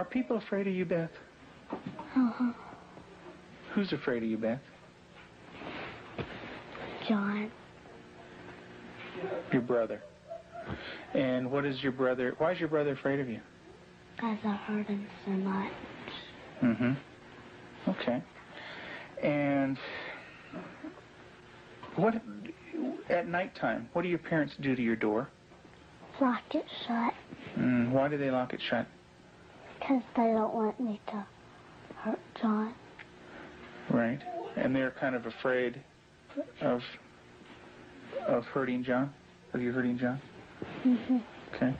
Are people afraid of you, Beth? Uh-huh. Who's afraid of you, Beth? John. Your brother. And what is your brother, why is your brother afraid of you? Because I hurt him so much. Mm-hmm. Okay. And what, at nighttime, what do your parents do to your door? Lock it shut. Why do they lock it shut? Because they don't want me to hurt John. Right. And they're kind of afraid of hurting John? Of you hurting John? Mm-hmm. Okay.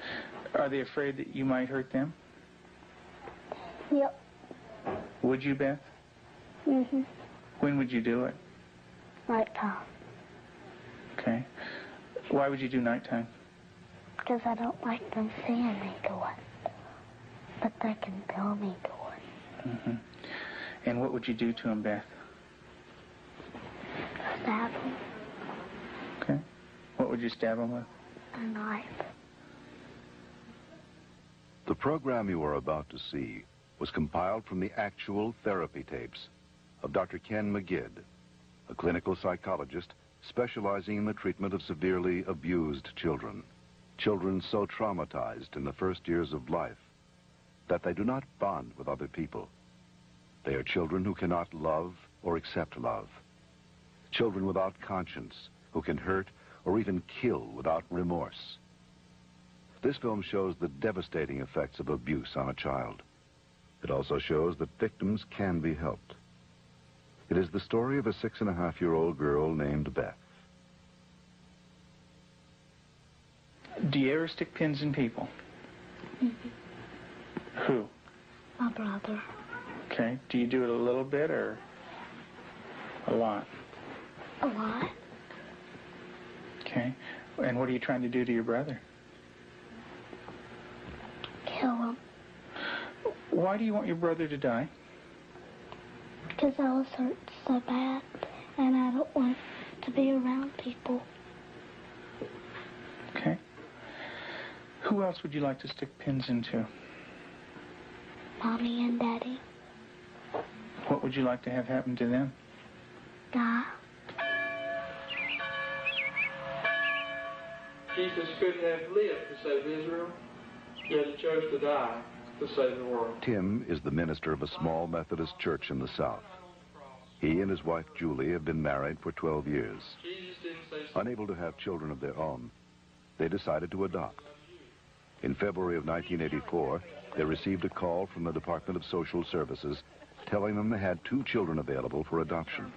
Are they afraid that you might hurt them? Yep. Would you, Beth? Mm-hmm. When would you do it? Nighttime. Okay. Why would you do nighttime? Because I don't like them seeing me do it. But they can feel me do it. Mm-hmm. And what would you do to him, Beth? Stab him. Okay. What would you stab him with? A knife. The program you are about to see was compiled from the actual therapy tapes of Dr. Ken McGidd, a clinical psychologist specializing in the treatment of severely abused children. Children so traumatized in the first years of life that they do not bond with other people. They are children who cannot love or accept love. Children without conscience who can hurt or even kill without remorse. This film shows the devastating effects of abuse on a child. It also shows that victims can be helped. It is the story of a 6.5-year-old girl named Beth. Do you ever stick pins in people? Mm-hmm. Who? My brother. Okay. Do you do it a little bit or a lot? A lot. Okay. And what are you trying to do to your brother? Kill him. Why do you want your brother to die? Because I was hurt so bad, and I don't want to be around people. Okay. Who else would you like to stick pins into? Mommy and Daddy. What would you like to have happen to them? Die. Jesus could have lived to save Israel, yet he chose to die to save the world. Tim is the minister of a small Methodist church in the South. He and his wife Julie have been married for 12 years. Unable to have children of their own, they decided to adopt. In February of 1984, they received a call from the Department of Social Services telling them they had 2 children available for adoption.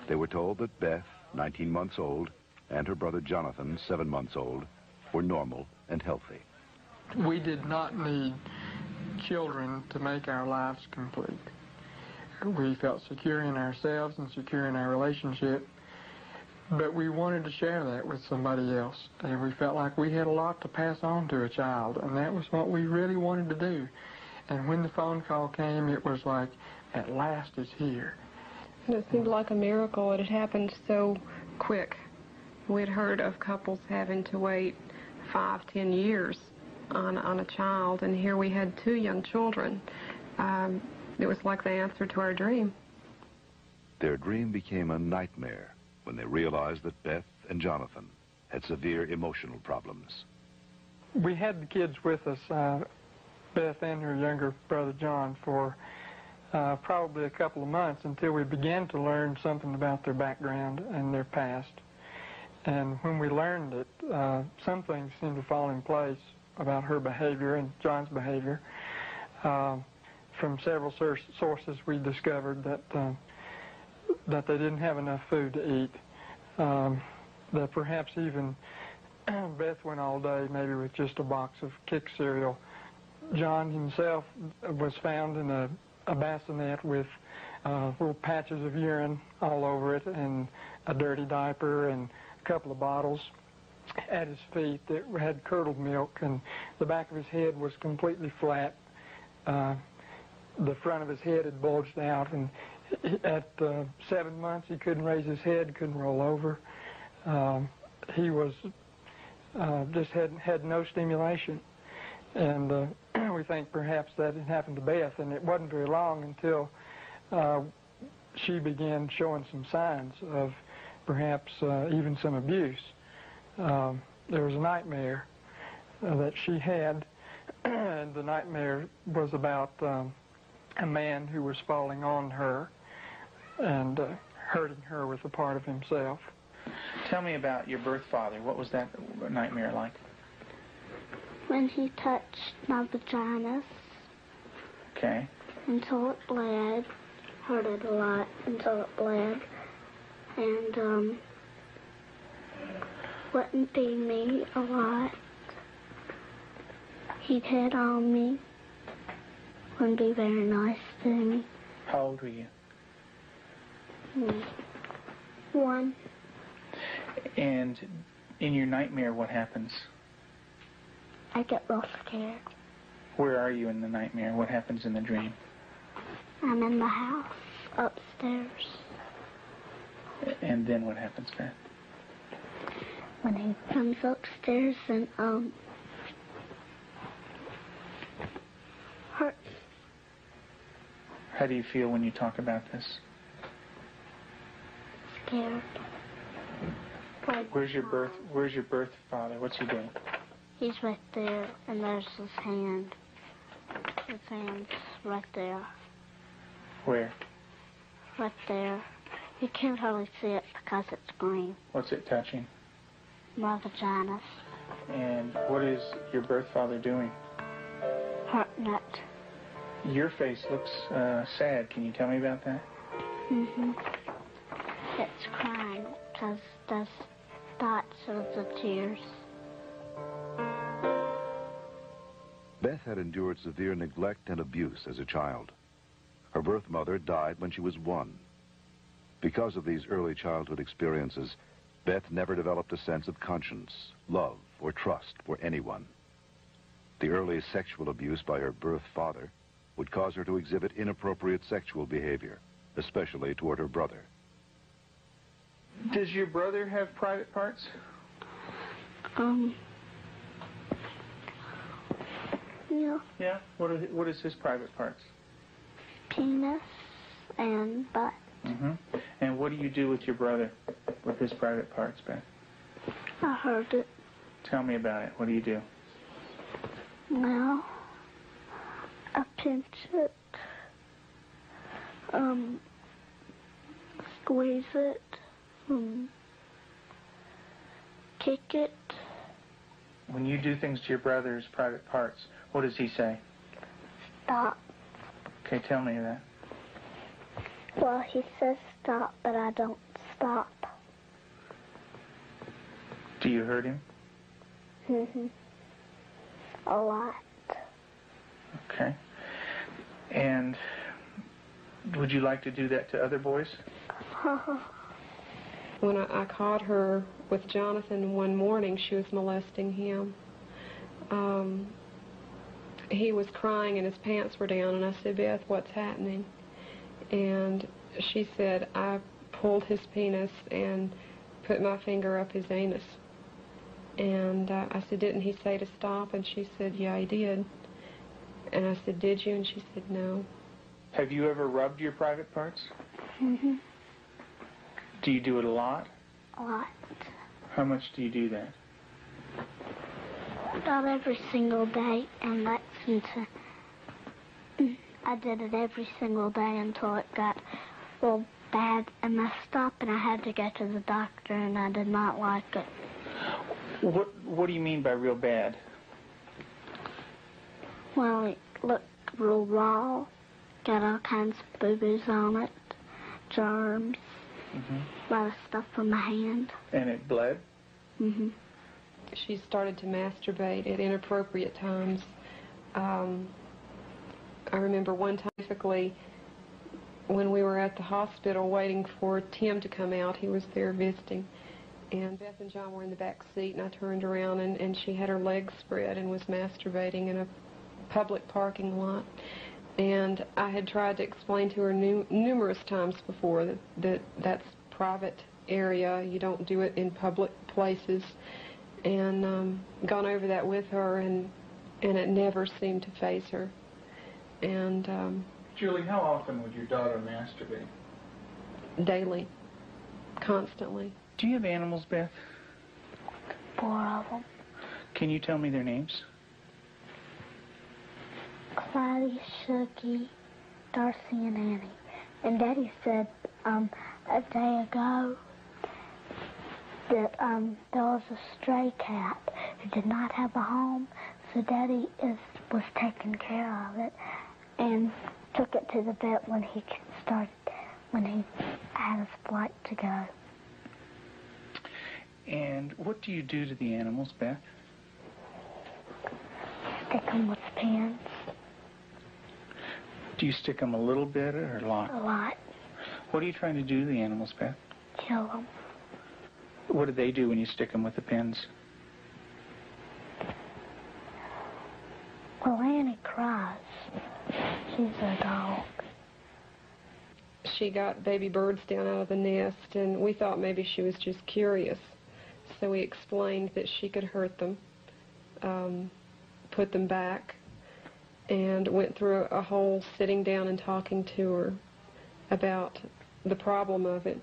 They were told that Beth, 19 months old, and her brother Jonathan, 7 months old, were normal and healthy. We did not need children to make our lives complete. We felt secure in ourselves and secure in our relationship, but we wanted to share that with somebody else. And we felt like we had a lot to pass on to a child, and that was what we really wanted to do. And when the phone call came, it was like, at last it's here. It seemed like a miracle. It had happened so quick. We'd heard of couples having to wait 5, 10 years on a child, and here we had 2 young children. It was like the answer to our dream. Their dream became a nightmare when they realized that Beth and Jonathan had severe emotional problems. We had the kids with us, Beth and her younger brother John, for probably a couple of months until we began to learn something about their background and their past. And when we learned it, some things seemed to fall in place about her behavior and John's behavior. From several sources, we discovered that they didn't have enough food to eat. That perhaps even Beth went all day maybe with just a box of Kix cereal. John himself was found in a bassinet with little patches of urine all over it and a dirty diaper and a couple of bottles at his feet that had curdled milk, and the back of his head was completely flat. The front of his head had bulged out, and at 7 months he couldn't raise his head, couldn't roll over. He was just had no stimulation, and we we think perhaps that had happened to Beth, and it wasn't very long until she began showing some signs of perhaps even some abuse. There was a nightmare that she had, and the nightmare was about a man who was falling on her and hurting her with a part of himself. Tell me about your birth father. What was that nightmare like? When he touched my vaginas Okay. until it bled, hurt it a lot until it bled, and wouldn't feed me a lot. He'd hit on me, wouldn't be very nice to me. How old were you? 1. And in your nightmare, what happens? I get real scared. Where are you in the nightmare? What happens in the dream? I'm in the house, upstairs. And then what happens, Beth? When he comes upstairs and, hurts. How do you feel when you talk about this? Scared. Like, Where's your birth father? What's he doing? he's right there, and there's his hand. His hand's right there. Where? Right there. You can't hardly see it because it's green. What's it touching? My vaginas. And what is your birth father doing? Hurting it. Your face looks sad. Can you tell me about that? It's crying because there's dots of the tears. Beth had endured severe neglect and abuse as a child. Her birth mother died when she was 1. Because of these early childhood experiences, Beth never developed a sense of conscience, love, or trust for anyone. The early sexual abuse by her birth father would cause her to exhibit inappropriate sexual behavior, especially toward her brother. Does your brother have private parts? Yeah. Yeah. What is his private parts? Penis and butt. And what do you do with your brother, with his private parts, Beth? I heard it. Tell me about it. What do you do? Well, I pinch it, squeeze it, kick it. When you do things to your brother's private parts, what does he say? Stop. Okay, tell me that. Well, he says stop, but I don't stop. Do you hurt him? A lot. Okay. And would you like to do that to other boys? When I caught her with Jonathan one morning, she was molesting him. He was crying and his pants were down, and I said, Beth, what's happening? And she said, I pulled his penis and put my finger up his anus. And I said, didn't he say to stop? And she said, yeah, he did. And I said, did you? And she said, no. Have you ever rubbed your private parts? Do you do it a lot? A lot. How much do you do that? Not every single day in Lexington. I did it every single day until it got real bad and messed up, and I had to go to the doctor, and I did not like it. What do you mean by real bad? Well, it looked real raw, got all kinds of boo-boos on it, germs, a lot of stuff on my hand. And it bled? She started to masturbate at inappropriate times. I remember one time, specifically, when we were at the hospital waiting for Tim to come out. He was there visiting. And Beth and John were in the back seat, and I turned around, and she had her legs spread and was masturbating in a public parking lot. And I had tried to explain to her numerous times before that that's private area. You don't do it in public places. And gone over that with her, and and it never seemed to faze her. And Julie, how often would your daughter masturbate? daily, constantly. Do you have animals, Beth? 4 of them. Can you tell me their names? Clyde, Shuggy, Darcy, and Annie. And Daddy said a day ago that there was a stray cat who did not have a home, so Daddy was taking care of it and took it to the vet when he had his flight to go. And what do you do to the animals, Beth? Stick them with pins. Do you stick them a little bit or a lot? A lot. What are you trying to do to the animals, Beth? Kill them. What do they do when you stick them with the pins? Well, Annie cries. She's a dog. She got baby birds down out of the nest, and we thought maybe she was just curious. So we explained that she could hurt them, put them back, and went through a whole sitting down and talking to her about the problem of it.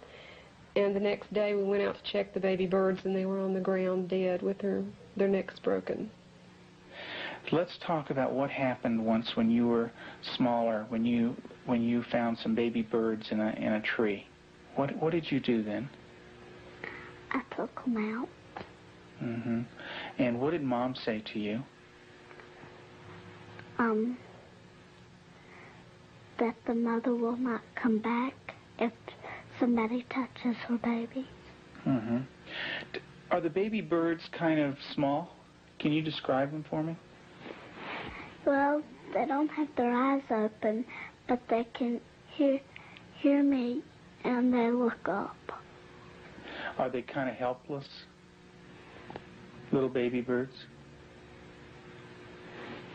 And the next day we went out to check the baby birds, and they were on the ground dead with their necks broken. Let's talk about what happened once when you were smaller, when you found some baby birds in a tree. What did you do then? I took them out. Mm-hmm. And what did Mom say to you? That the mother will not come back if somebody touches her baby. Mm-hmm. Are the baby birds kind of small? Can you describe them for me? Well, they don't have their eyes open, but they can hear me, and they look up. Are they kind of helpless? Little baby birds?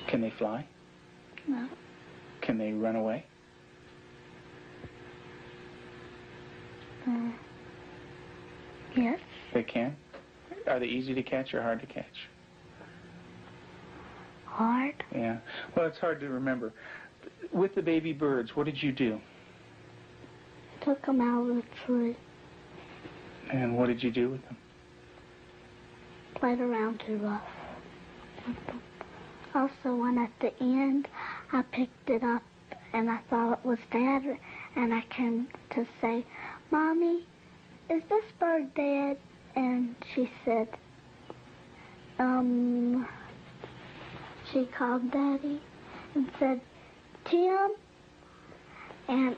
Can they fly? No. Can they run away? Yes. They can? Are they easy to catch or hard to catch? Hard. Yeah. Well, it's hard to remember. With the baby birds, what did you do? Took them out of the tree. And what did you do with them? Played around too rough. Also, when at the end, I picked it up and I thought it was Dad, and I came to say, Mommy, is this bird dead? And she said, she called Daddy and said, Tim, and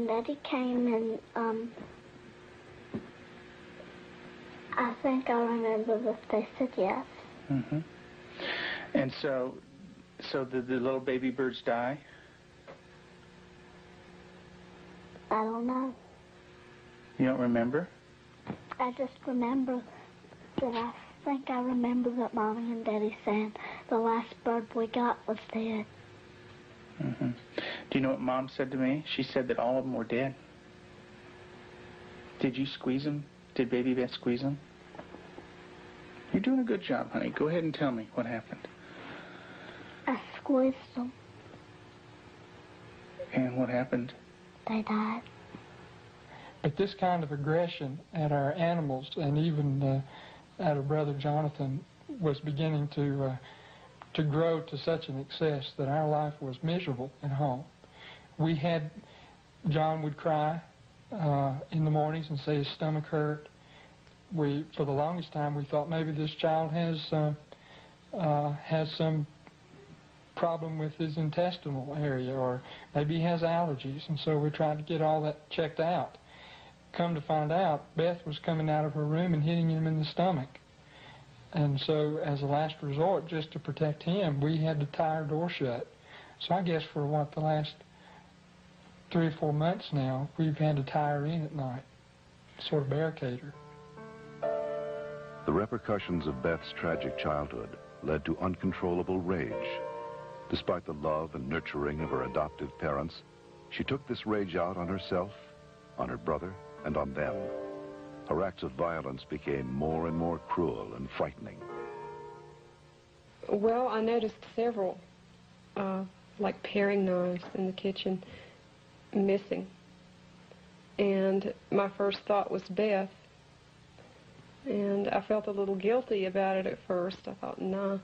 Daddy came and, I think I remember that they said yes. Mm-hmm. And so did the little baby birds die? I don't know. You don't remember? I just remember that I think I remember that Mommy and Daddy said the last bird we got was dead. Mm-hmm. Do you know what Mom said to me? She said that all of them were dead. Did you squeeze them? Did Baby Beth squeeze them? You're doing a good job, honey. Go ahead and tell me what happened. I squeezed them. And what happened? They died. But this kind of aggression at our animals, and even at our brother Jonathan, was beginning to grow to such an excess that our life was miserable at home. John would cry in the mornings and say his stomach hurt. For the longest time, we thought maybe this child has some problem with his intestinal area, or maybe he has allergies, and so we tried to get all that checked out. Come to find out, Beth was coming out of her room and hitting him in the stomach. And so as a last resort, just to protect him, we had to tie our door shut. So I guess for the last 3 or 4 months now, we've had to tie her in at night, sort of barricade her. The repercussions of Beth's tragic childhood led to uncontrollable rage. Despite the love and nurturing of her adoptive parents, she took this rage out on herself, on her brother, and on them. Her acts of violence became more and more cruel and frightening. Well, I noticed several, like paring knives in the kitchen, missing. And my first thought was Beth. And I felt a little guilty about it at first. I thought, nah.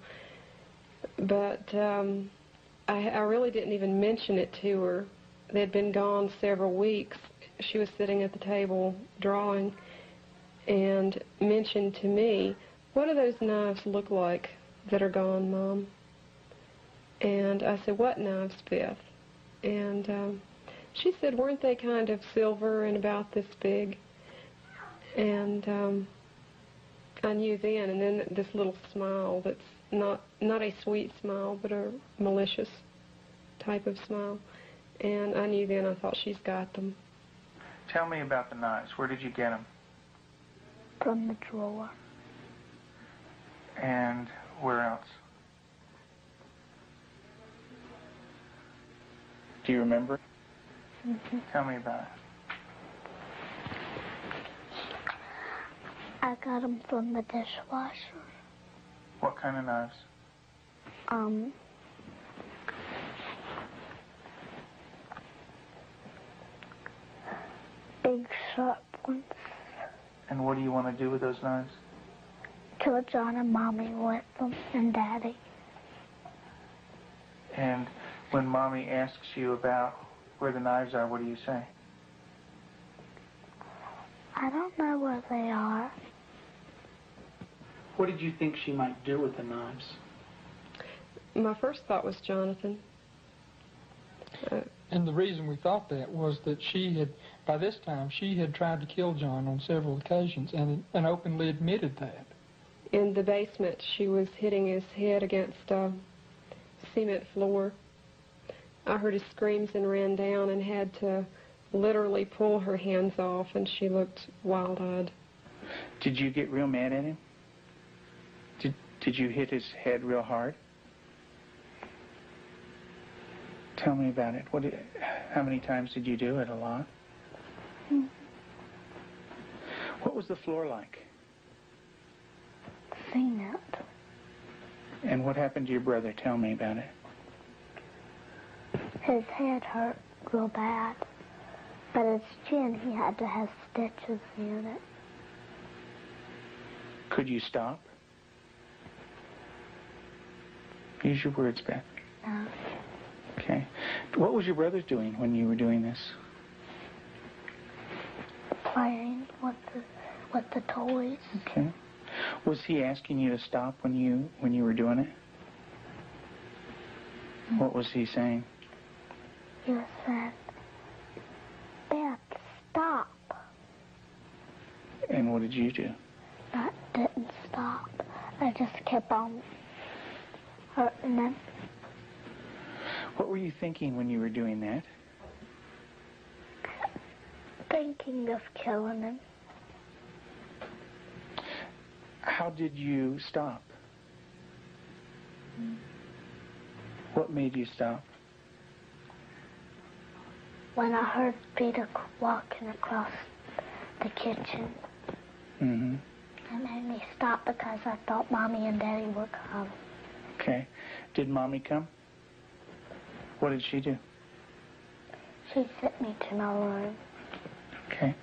But I really didn't even mention it to her. They had been gone several weeks. She was sitting at the table drawing and mentioned to me, "What do those knives look like that are gone, Mom?" And I said, "What knives, Beth?" And she said, "Weren't they kind of silver and about this big?" And I knew then, and then this little smile that's not a sweet smile, but a malicious type of smile. And I knew then, I thought, she's got them. Tell me about the knives. Where did you get them? From the drawer. And where else? Do you remember? Mm-hmm. Tell me about it. I got them from the dishwasher. What kind of knives? Big sharp ones. And what do you want to do with those knives? Kill John and Mommy with them, and Daddy. And when Mommy asks you about where the knives are, what do you say? I don't know where they are. What did you think she might do with the knives? My first thought was Jonathan. And the reason we thought that was that she had, by this time, she had tried to kill John on several occasions and openly admitted that. In the basement, she was hitting his head against a cement floor. I heard his screams and ran down and had to literally pull her hands off, and she looked wild-eyed. Did you get real mad at him? Did you hit his head real hard? Tell me about it. How many times did you do it? A lot? Mm-hmm. What was the floor like? Cement. And what happened to your brother? Tell me about it. His head hurt real bad, but his chin, he had to have stitches in it. Could you stop? Use your words, Beth. No. Okay. What was your brother doing when you were doing this? Playing with the toys. Okay. Was he asking you to stop when you were doing it? What was he saying? He said, "Beth, stop." And what did you do? I didn't stop. I just kept on hurting him. What were you thinking when you were doing that? Thinking of killing him. How did you stop? What made you stop? When I heard Peter walking across the kitchen. Mm-hmm. It made me stop because I thought Mommy and Daddy were coming. Okay. Did Mommy come? What did she do? She sent me to my room. Okay.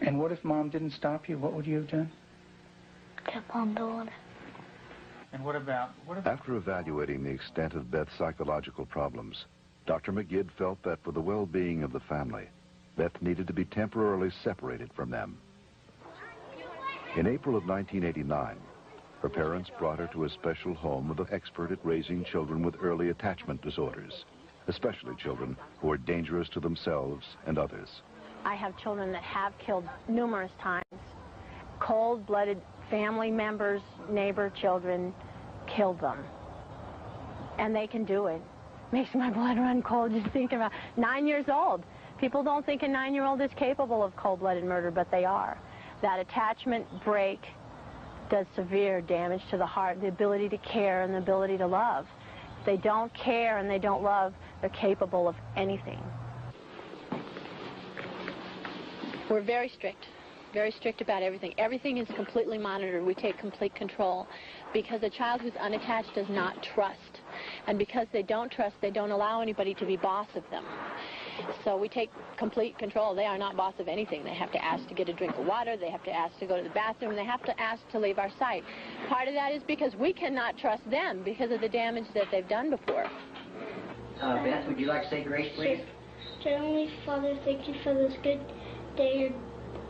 And what if Mom didn't stop you? What would you have done? Kept on doing it. And what about... After evaluating the extent of Beth's psychological problems, Dr. McGidd felt that for the well-being of the family, Beth needed to be temporarily separated from them. In April of 1989, her parents brought her to a special home with an expert at raising children with early attachment disorders, especially children who are dangerous to themselves and others. I have children that have killed numerous times. Cold-blooded family members, neighbor children killed them. And they can do it. Makes my blood run cold just thinking about 9 years old. People don't think a 9-year-old is capable of cold-blooded murder, but they are. That attachment break does severe damage to the heart, the ability to care and the ability to love. If they don't care and they don't love, They're capable of anything. We're very strict about everything. Everything is completely monitored. We take complete control because a child who's unattached does not trust. And because they don't trust, they don't allow anybody to be boss of them. So we take complete control. They are not boss of anything. They have to ask to get a drink of water. They have to ask to go to the bathroom. They have to ask to leave our sight. Part of that is because we cannot trust them because of the damage that they've done before. Beth, would you like to say grace, please? Dear Heavenly Father, thank you for this good day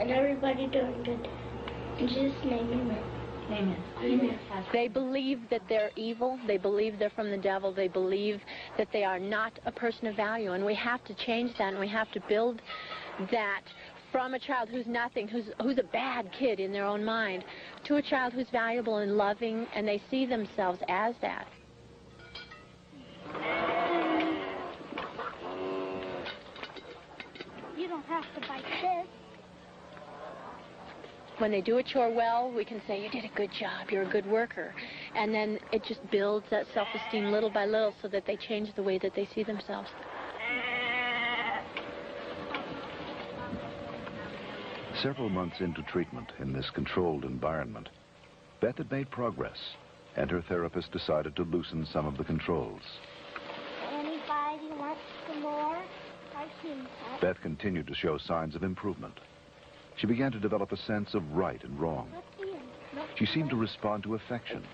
and everybody doing good. In Jesus' name, amen. Amen. Amen. They believe that they're evil. They believe they're from the devil. They believe that they are not a person of value. And we have to change that, and we have to build that from a child who's nothing, who's a bad kid in their own mind, to a child who's valuable and loving, and they see themselves as that. You don't have to bite this. When they do a chore well, we can say, you did a good job, you're a good worker. And then it just builds that self-esteem little by little so that they change the way that they see themselves. Several months into treatment in this controlled environment, Beth had made progress, and her therapist decided to loosen some of the controls. Anybody wants some more? I've seen that. Beth continued to show signs of improvement. She began to develop a sense of right and wrong. She seemed to respond to affection,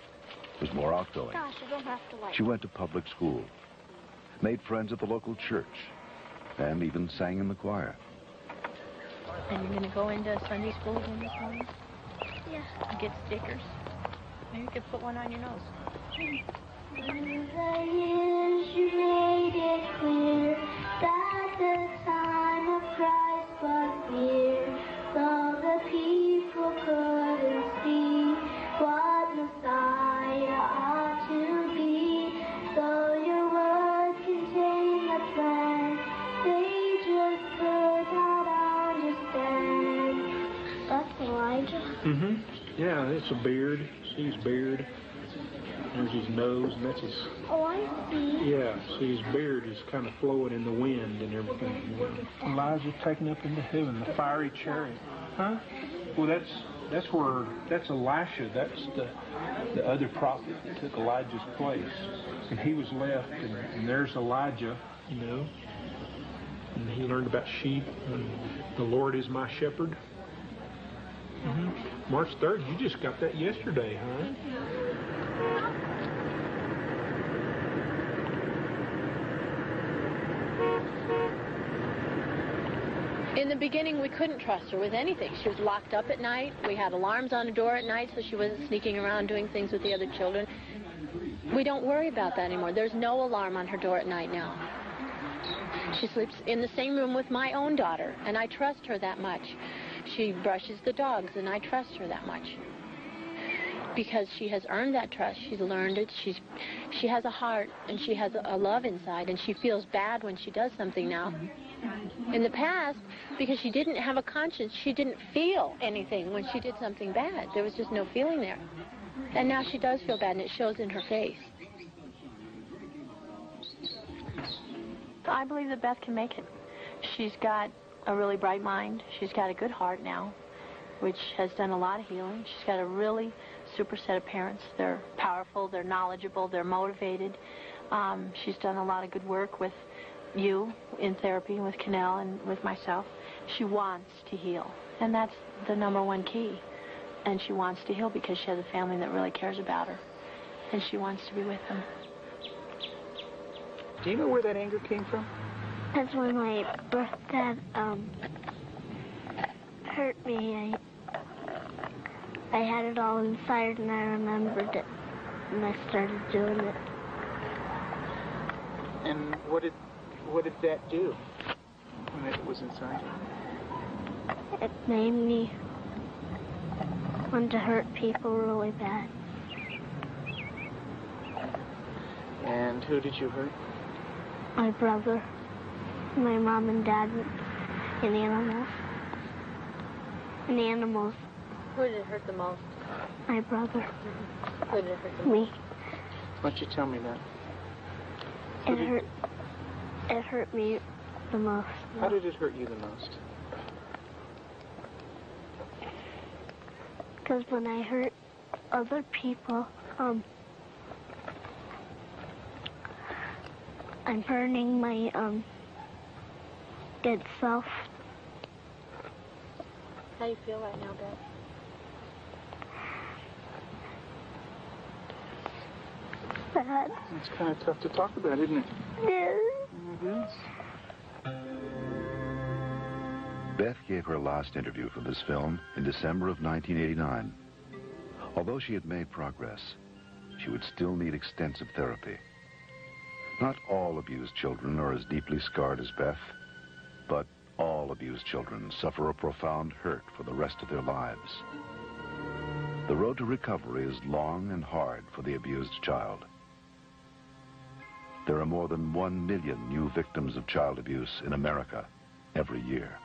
was more outgoing. Gosh, I don't have to like She went to public school, made friends at the local church, and even sang in the choir. And you're going to go into Sunday school again this morning? Yeah. And get stickers? Maybe you could put one on your nose. In the years you made it clear that the time of Christ was near, though the people couldn't see what Messiah ought to be. Though your word contained the plan, they just could not understand. That's Elijah. Mm-hmm. Yeah, it's a beard. See his beard. There's his nose, and that's his... Oh, I see. Yeah, see his beard is kind of flowing in the wind and everything. Elijah taken up into heaven, the fiery chariot. Huh? Well, that's Elisha. That's the other prophet that took Elijah's place. And he was left, and there's Elijah, you know. And he learned about sheep, and the Lord is my shepherd. Mm-hmm. March 3rd, you just got that yesterday, huh? In the beginning, we couldn't trust her with anything. She was locked up at night. We had alarms on the door at night so she wasn't sneaking around doing things with the other children. We don't worry about that anymore. There's no alarm on her door at night now. She sleeps in the same room with my own daughter, and I trust her that much. She brushes the dogs, and I trust her that much. Because she has earned that trust. She's learned it. She has a heart, and she has a love inside, and she feels bad when she does something now. In the past, because she didn't have a conscience, she didn't feel anything when she did something bad. There was just no feeling there. And now she does feel bad, and it shows in her face. I believe that Beth can make it. She's got a really bright mind. She's got a good heart now, which has done a lot of healing. She's got a really super set of parents. They're powerful, they're knowledgeable, they're motivated. She's done a lot of good work with you in therapy, with Cannell and with myself. She wants to heal, and that's the #1 key. And she wants to heal because she has a family that really cares about her, and she wants to be with them. Do you know where that anger came from? That's when my birth dad hurt me. I had it all inside, and I remembered it, and I started doing it. And what did that do when it was inside you? It made me want to hurt people really bad. And who did you hurt? My brother, my mom and dad, and animals. And animals. Who did it hurt the most? My brother. Who did it hurt the most? Me. Why don't you tell me that? It hurt. It hurt me the most. How did it hurt you the most? Because when I hurt other people, I'm hurting my good self. How do you feel right now, Beth? Bad. It's kind of tough to talk about, isn't it? Yes. It is. Beth gave her last interview for this film in December of 1989. Although she had made progress, she would still need extensive therapy. Not all abused children are as deeply scarred as Beth, but all abused children suffer a profound hurt for the rest of their lives. The road to recovery is long and hard for the abused child. There are more than 1 million new victims of child abuse in America every year.